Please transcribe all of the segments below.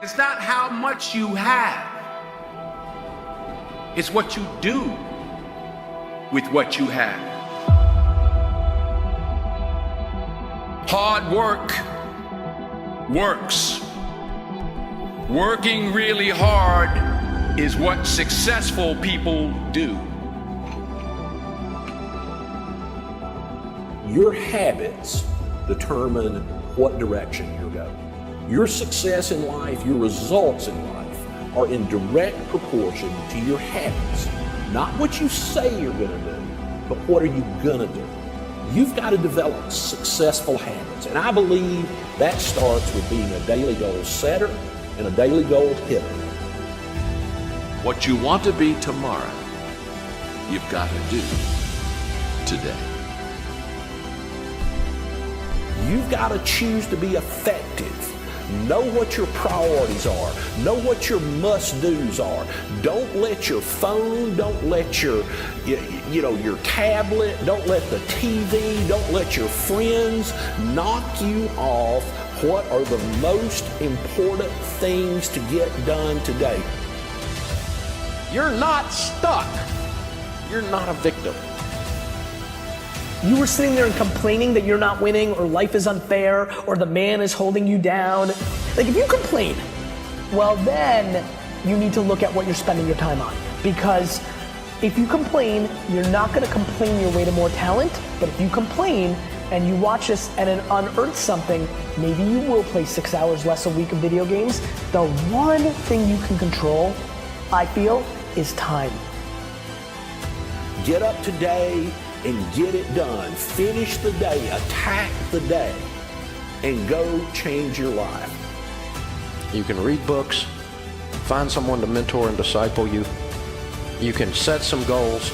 It's not how much you have. It's what you do with what you have. Hard work works. Working really hard is what successful people do. Your habits determine what direction you're going. Your success in life, your results in life are in direct proportion to your habits. Not what you say you're going to do, but what are you going to do? You've got to develop successful habits. And I believe that starts with being a daily goal setter and a daily goal hitter. What you want to be tomorrow, you've got to do today. You've got to choose to be effective. Know what your priorities are. Know what your must-dos are. Don't let your phone, don't let your tablet, don't let the TV, don't let your friends knock you off what are the most important things to get done today. You're not stuck. You're not a victim. You were sitting there and complaining that you're not winning, or life is unfair, or the man is holding you down. Like, if you complain, well then you need to look at what you're spending your time on. Because if you complain, you're not gonna complain your way to more talent, but if you complain and you watch this and it unearths something, maybe you will play 6 hours less a week of video games. The one thing you can control, I feel, is time. Get up today and get it done. Finish the day, attack the day, and go change your life. You can read books, find someone to mentor and disciple you. You can set some goals,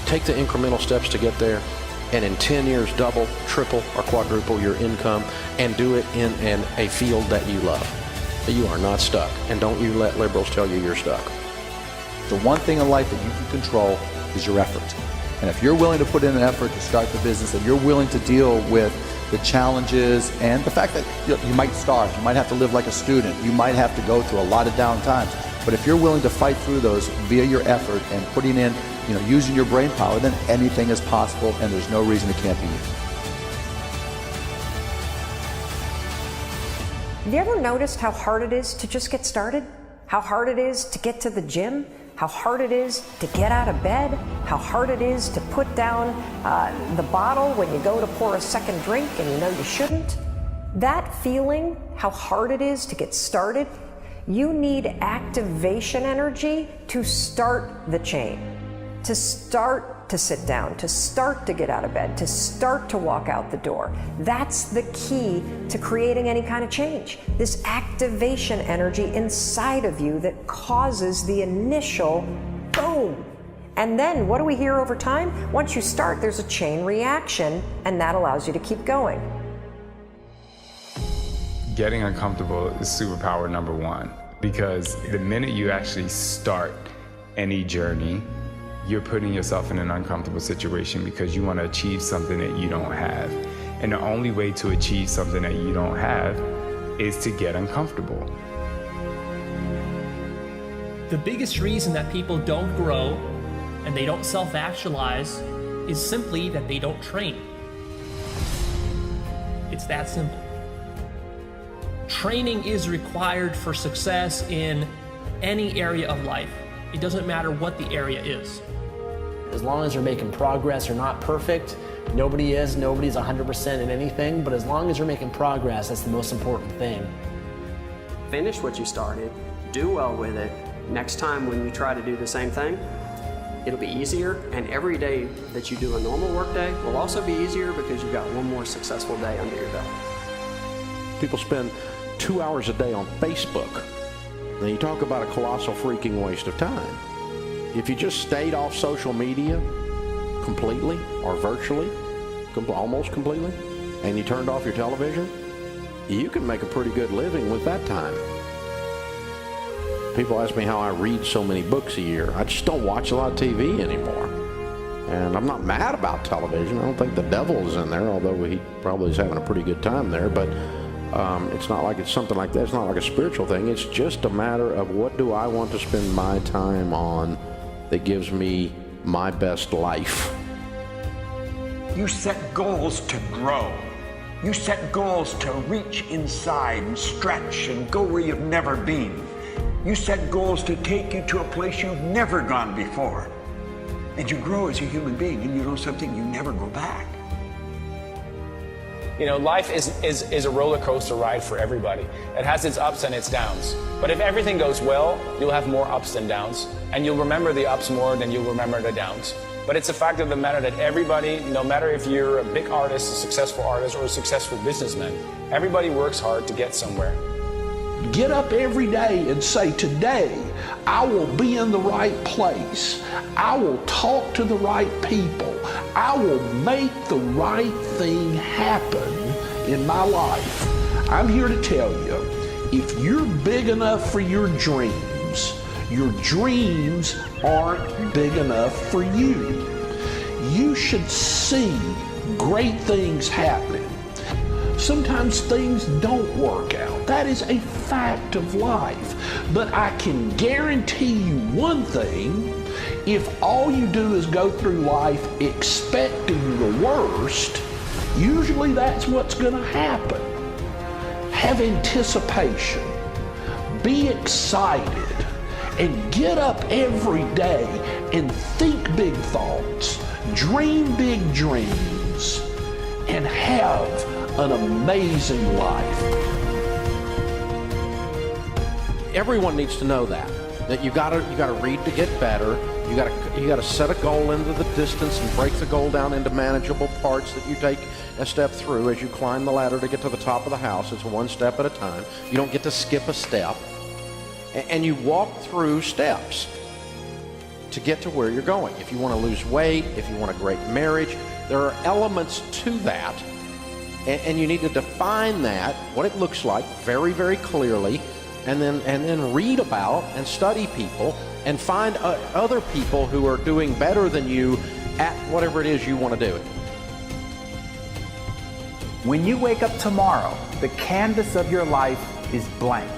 take the incremental steps to get there, and in 10 years double, triple, or quadruple your income, and do it in a field that you love. You are not stuck, and don't you let liberals tell you you're stuck. The one thing in life that you can control is your effort. And if you're willing to put in an effort to start the business, and you're willing to deal with the challenges and the fact that you might starve, you might have to live like a student, you might have to go through a lot of down times, but if you're willing to fight through those via your effort and putting in, using your brain power, then anything is possible, and there's no reason it can't be you. Have you ever noticed how hard it is to just get started? How hard it is to get to the gym? How hard it is to get out of bed? How hard it is to put down the bottle when you go to pour a second drink and you know you shouldn't? That feeling, how hard it is to get started, you need activation energy to start the chain, to start to sit down, to start to get out of bed, to start to walk out the door. That's the key to creating any kind of change. This activation energy inside of you that causes the initial boom. And then what do we hear over time? Once you start, there's a chain reaction, and that allows you to keep going. Getting uncomfortable is superpower number one, because the minute you actually start any journey, you're putting yourself in an uncomfortable situation because you want to achieve something that you don't have. And the only way to achieve something that you don't have is to get uncomfortable. The biggest reason that people don't grow and they don't self-actualize is simply that they don't train. It's that simple. Training is required for success in any area of life. It doesn't matter what the area is. As long as you're making progress, you're not perfect. Nobody is, nobody's 100% in anything, but as long as you're making progress, that's the most important thing. Finish what you started, do well with it. Next time when you try to do the same thing, it'll be easier, and every day that you do a normal work day will also be easier because you've got one more successful day under your belt. People spend 2 hours a day on Facebook. Now you talk about a colossal freaking waste of time. If you just stayed off social media completely or virtually, almost completely, and you turned off your television, you can make a pretty good living with that time. People ask me how I read so many books a year. I just don't watch a lot of TV anymore. And I'm not mad about television. I don't think the devil is in there, although he probably is having a pretty good time there. But It's not like it's something like that. It's not like a spiritual thing. It's just a matter of what do I want to spend my time on that gives me my best life. You set goals to grow. You set goals to reach inside and stretch and go where you've never been. You set goals to take you to a place you've never gone before. And you grow as a human being, and you know something, you never go back. You know, life is a roller coaster ride for everybody. It has its ups and its downs. But if everything goes well, you'll have more ups than downs. And you'll remember the ups more than you'll remember the downs. But it's a fact of the matter that everybody, no matter if you're a big artist, a successful artist, or a successful businessman, everybody works hard to get somewhere. Get up every day and say, today I will be in the right place. I will talk to the right people. I will make the right thing happen in my life. I'm here to tell you, if you're big enough for your dreams aren't big enough for you. You should see great things happening. Sometimes things don't work out. That is a fact of life. But I can guarantee you one thing, if all you do is go through life expecting the worst, usually that's what's going to happen. Have anticipation. Be excited. And get up every day and think big thoughts. Dream big dreams. And have an amazing life. Everyone needs to know that you gotta read to get better. You gotta set a goal into the distance and break the goal down into manageable parts that you take a step through as you climb the ladder to get to the top of the house. It's one step at a time. You don't get to skip a step. And you walk through steps to get to where you're going. If you want to lose weight, if you want a great marriage, there are elements to that. And you need to define that, what it looks like, very, very clearly, and then read about and study people and find other people who are doing better than you at whatever it is you want to do. When you wake up tomorrow, the canvas of your life is blank.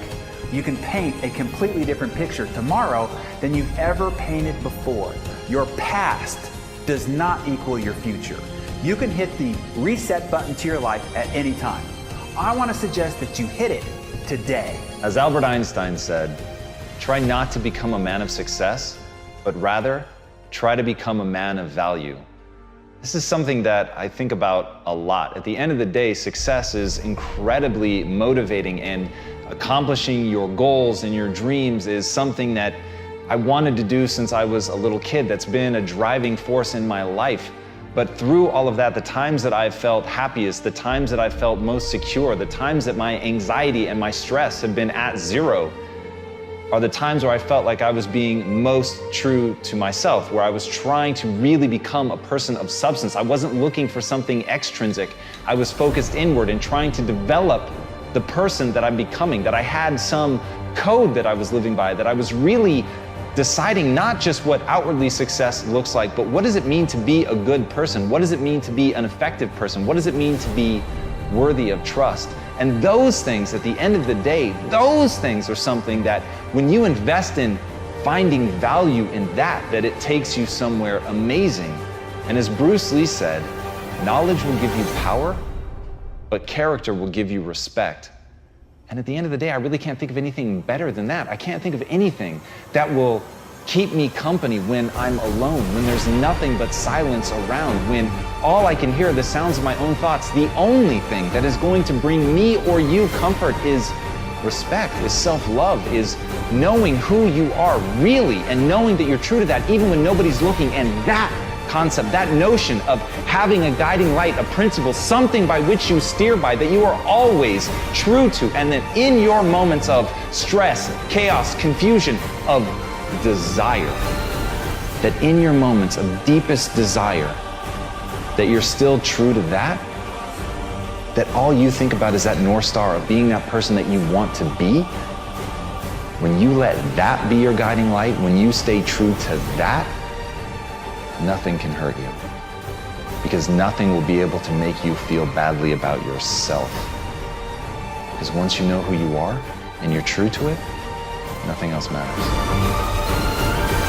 You can paint a completely different picture tomorrow than you've ever painted before. Your past does not equal your future. You can hit the reset button to your life at any time. I want to suggest that you hit it today. As Albert Einstein said, try not to become a man of success, but rather try to become a man of value. This is something that I think about a lot. At the end of the day, success is incredibly motivating, and accomplishing your goals and your dreams is something that I wanted to do since I was a little kid. That's been a driving force in my life. But through all of that, the times that I've felt happiest, the times that I've felt most secure, the times that my anxiety and my stress have been at zero, are the times where I felt like I was being most true to myself, where I was trying to really become a person of substance. I wasn't looking for something extrinsic. I was focused inward and trying to develop the person that I'm becoming, that I had some code that I was living by, that I was really deciding not just what outwardly success looks like, but what does it mean to be a good person? What does it mean to be an effective person? What does it mean to be worthy of trust? And those things, at the end of the day, those things are something that when you invest in finding value in that it takes you somewhere amazing. And as Bruce Lee said, knowledge will give you power, but character will give you respect. And at the end of the day, I really can't think of anything better than that. I can't think of anything that will keep me company when I'm alone, when there's nothing but silence around, when all I can hear are the sounds of my own thoughts. The only thing that is going to bring me or you comfort is respect, is self-love, is knowing who you are really and knowing that you're true to that even when nobody's looking. And that concept, that notion of having a guiding light, a principle, something by which you steer by, that you are always true to, and that in your moments of stress, chaos, confusion, of desire, that in your moments of deepest desire, that you're still true to that all you think about is that North Star of being that person that you want to be. When you let that be your guiding light, when you stay true to that, nothing can hurt you, because nothing will be able to make you feel badly about yourself. Because once you know who you are and you're true to it, nothing else matters.